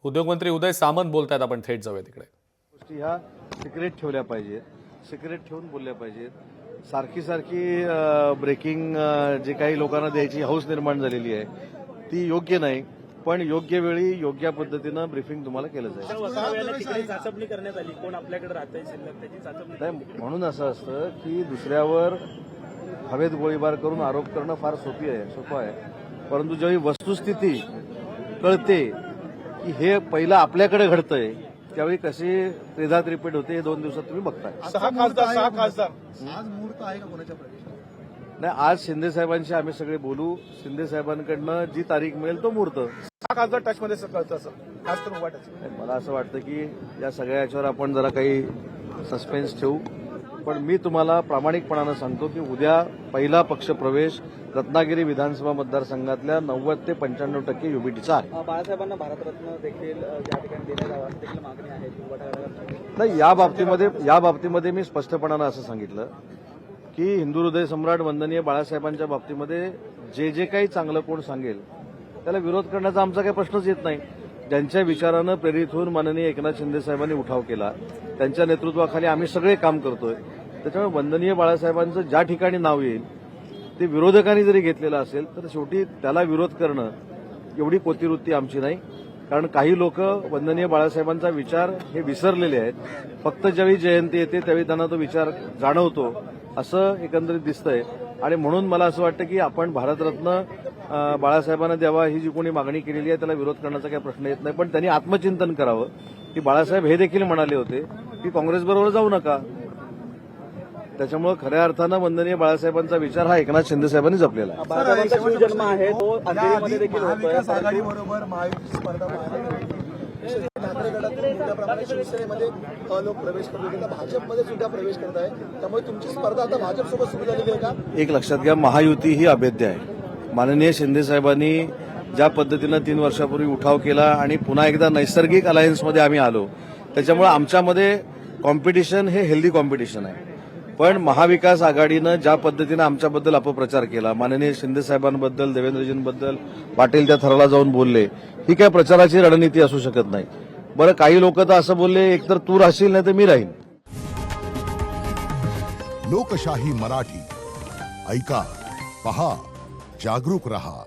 उद्योगमंत्री उदय सामंत बोलतायत, आपण थेट जाऊया तिकडे. गोष्टी ह्या सिक्रेट ठेवल्या पाहिजेत, सिक्रेट ठेवून बोलल्या पाहिजेत. सारखी ब्रेकिंग जे काही लोकांना द्यायची हौस निर्माण झालेली आहे ती योग्य नाही. पण योग्य वेळी योग्य पद्धतीनं ब्रीफिंग तुम्हाला केलं जाईल. चाचपणी करण्यात आली, कोण आपल्याकडे राहतंय शिल्लक त्याची चाचपणी. नाही, म्हणून असं असतं की दुसऱ्यावर हवेत गोळीबार करून आरोप करणं फार सोपं आहे. परंतु जेव्हा वस्तुस्थिती कळते की हे पहिलं आपल्याकडे घडतंय त्यावेळी कशी त्रिधात रिपीट होते हे 2 दिवसात तुम्ही बघताय. 6 खासदार आज मुहूर्त आहे का कोणाच्या प्रवेश? नाही, आज शिंदे साहेबांशी आम्ही सगळे बोलू. शिंदे साहेबांकडनं जी तारीख मिळेल तो मुहूर्त. 6 खासदार टचमध्ये कळतं असं खास तर वाटत. मला असं वाटतं की या सगळ्या याच्यावर आपण जरा काही सस्पेन्स ठेवू. पण मी तुम्हाला प्रामाणिकपणानं सांगतो की उद्या पहिला पक्ष प्रवेश रत्नागिरी विधानसभा मतदारसंघातल्या 90 ते 95% युबीटीचा आहे. बाळासाहेबांना भारतरत्न देखील ज्या ठिकाणी देण्यात यावं अशी देखील मागणी आहे. नाही, या बाबतीमध्ये मी स्पष्टपणानं असं सांगितलं की हिंदू हृदय सम्राट वंदनीय बाळासाहेबांच्या बाबतीमध्ये जे काही चांगलं कोण सांगेल त्याला विरोध करण्याचा आमचा काही प्रश्नच येत नाही. ज्यांच्या विचारानं प्रेरित होऊन माननीय एकनाथ शिंदे साहेबांनी उठाव केला त्यांच्या नेतृत्वाखाली आम्ही सगळे काम करतोय. त्याच्यामुळे वंदनीय बाळासाहेबांचं ज्या ठिकाणी नाव येईल ते विरोधकांनी जरी घेतलेलं असेल तर शेवटी त्याला विरोध करणं एवढी कोतीवृत्ती आमची नाही. कारण काही लोक वंदनीय बाळासाहेबांचा विचार हे विसरलेले आहेत. फक्त ज्यावेळी जयंती येते त्यावेळी त्यांना तो विचार जाणवतो असं एकंदरीत दिसतंय. आणि म्हणून मला असं वाटतं की आपण भारतरत्न बाळासाहेबांना द्यावा ही जी कोणी मागणी केलेली आहे त्याला विरोध करण्याचा काही प्रश्न येत नाही. पण त्यांनी आत्मचिंतन करावं की बाळासाहेब हे देखील म्हणाले होते की काँग्रेसबरोबर जाऊ नका. त्याच्यामुळे खऱ्या अर्थानं वंदनीय बाळासाहेबांचा विचार हा एकनाथ शिंदे साहेबांनी जपलेला आहे. बाळासाहेबांचा शिवजन्म आहे तो अंधेरीमध्ये देखील होतोय. आघाडीबरोबर महायुती स्पर्धा ठाकरे गटातून मोठ्या प्रमाणात शिवसेनेमध्ये लोक प्रवेश करत होते, भाजपमध्ये सुद्धा प्रवेश करत आहे. त्यामुळे तुमची स्पर्धा आता भाजपसोबत सुरू झालेली आहे का? एक लक्षात घ्या, महायुती ही अभेद्य आहे. माननीय शिंदे साहेबांनी ज्या पद्धतीनं 3 वर्षापूर्वी उठाव केला आणि पुन्हा एकदा नैसर्गिक अलायन्समध्ये आम्ही आलो त्याच्यामुळे आमच्यामध्ये कॉम्पिटिशन हे हेल्दी कॉम्पिटिशन आहे. पण महाविकास आघाडीनं ज्या पद्धतीनं आमच्याबद्दल अपप्रचार केला, माननीय शिंदे साहेबांबद्दल देवेंद्रजींबद्दल पाटील त्या थराला जाऊन बोलले, ही काय प्रचाराची रणनीती असू शकत नाही. बरं, काही लोक तर असं बोलले एकतर तू राहशील नाही तर मी राहीन. लोकशाही मराठी ऐका, पहा, जागरूक रहा.